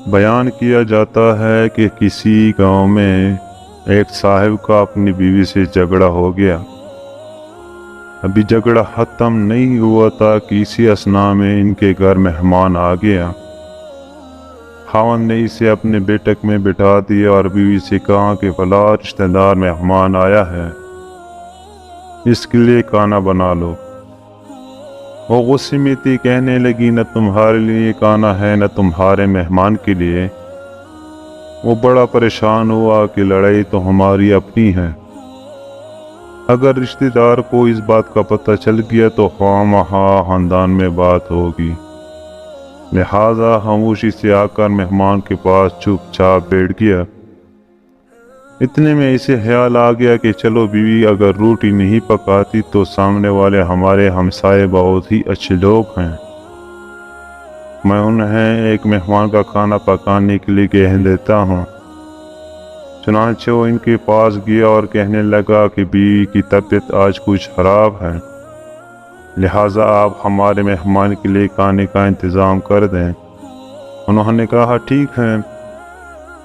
بیان کیا جاتا ہے کہ کسی گاؤں میں ایک صاحب کا اپنی بیوی سے جھگڑا ہو گیا۔ ابھی جھگڑا ختم نہیں ہوا تھا کہ اسی اثناء میں ان کے گھر مہمان آ گیا۔ خاوند نے اسے اپنے بیٹھک میں بٹھا دیا اور بیوی سے کہا کہ فلاں رشتہ دار مہمان آیا ہے، اس کے لیے کھانا بنا لو۔ وہ غصے میں تھی، کہنے لگی نہ تمہارے لیے کھانا ہے نہ تمہارے مہمان کے لیے۔ وہ بڑا پریشان ہوا کہ لڑائی تو ہماری اپنی ہے، اگر رشتہ دار کو اس بات کا پتہ چل گیا تو خواہ خاندان میں بات ہوگی، لہذا خاموشی سے آ کر مہمان کے پاس چپ چاپ بیٹھ گیا۔ اتنے میں اسے خیال آ گیا کہ چلو بیوی اگر روٹی نہیں پکاتی تو سامنے والے ہمارے ہمسائے بہت ہی اچھے لوگ ہیں، میں انہیں ایک مہمان کا کھانا پکانے کے لیے کہہ دیتا ہوں۔ چنانچہ وہ ان کے پاس گیا اور کہنے لگا کہ بیوی کی طبیعت آج کچھ خراب ہے، لہٰذا آپ ہمارے مہمان کے لیے کھانے کا انتظام کر دیں۔ انہوں نے کہا ٹھیک ہے۔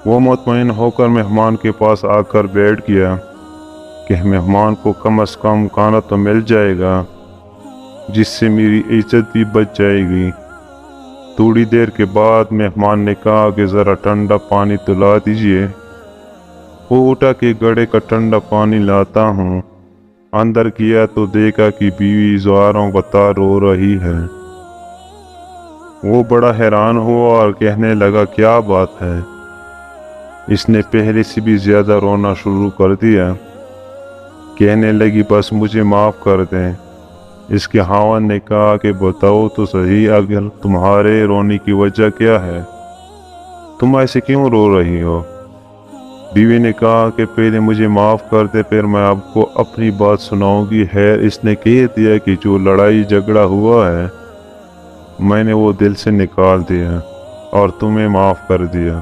وہ مطمئن ہو کر مہمان کے پاس آ کر بیٹھ گیا کہ مہمان کو کم از کم کھانا تو مل جائے گا، جس سے میری عزت بھی بچ جائے گی۔ تھوڑی دیر کے بعد مہمان نے کہا کہ ذرا ٹھنڈا پانی تو لا دیجیے۔ وہ اٹھا کہ گھڑے کا ٹھنڈا پانی لاتا ہوں۔ اندر کیا تو دیکھا کہ بیوی زواروں بتا رو رہی ہے۔ وہ بڑا حیران ہوا اور کہنے لگا کیا بات ہے؟ اس نے پہلے سے بھی زیادہ رونا شروع کر دیا۔ کہنے لگی بس مجھے معاف کر دیں۔ اس کے خاوند نے کہا کہ بتاؤ تو صحیح، اگر تمہارے رونے کی وجہ کیا ہے؟ تم ایسے کیوں رو رہی ہو؟ بیوی نے کہا کہ پہلے مجھے معاف کر دے، پھر میں آپ کو اپنی بات سناؤں گی۔ خیر، اس نے کہہ دیا کہ جو لڑائی جھگڑا ہوا ہے میں نے وہ دل سے نکال دیا اور تمہیں معاف کر دیا۔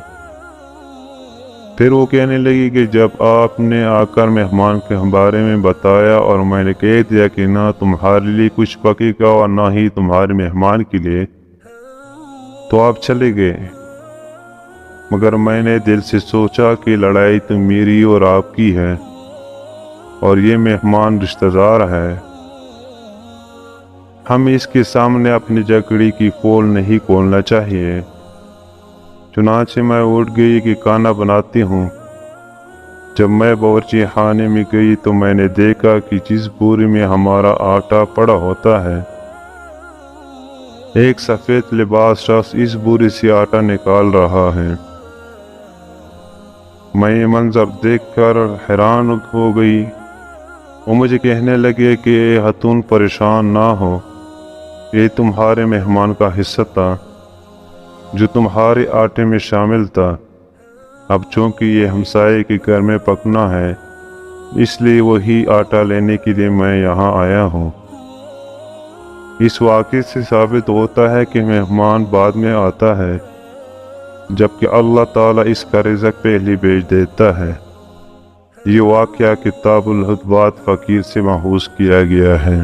پھر وہ کہنے لگی کہ جب آپ نے آ کر مہمان کے بارے میں بتایا اور میں نے کہہ دیا کہ نہ تمہارے لیے کچھ پکے گا اور نہ ہی تمہارے مہمان کے لیے، تو آپ چلے گئے، مگر میں نے دل سے سوچا کہ لڑائی تو میری اور آپ کی ہے اور یہ مہمان رشتہ دار ہے، ہمیں اس کے سامنے اپنی جھگڑی کی پول نہیں کھولنا چاہیے۔ چنانچہ میں اٹھ گئی کہ کھانا بناتی ہوں۔ جب میں باورچی خانے میں گئی تو میں نے دیکھا کہ جس بوری میں ہمارا آٹا پڑا ہوتا ہے، ایک سفید لباس شخص اس بوری سے آٹا نکال رہا ہے۔ میں یہ منظر دیکھ کر حیران ہو گئی۔ وہ مجھے کہنے لگے کہ اے خاتون پریشان نہ ہو، یہ تمہارے مہمان کا حصہ تھا جو تمہارے آٹے میں شامل تھا۔ اب چونکہ یہ ہمسائے کے گھر میں پکنا ہے، اس لیے وہی آٹا لینے کے لیے میں یہاں آیا ہوں۔ اس واقعے سے ثابت ہوتا ہے کہ مہمان بعد میں آتا ہے، جبکہ اللہ تعالیٰ اس کا رزق پہلے بھیج دیتا ہے۔ یہ واقعہ کتاب الخطبات فقیر سے محفوظ کیا گیا ہے۔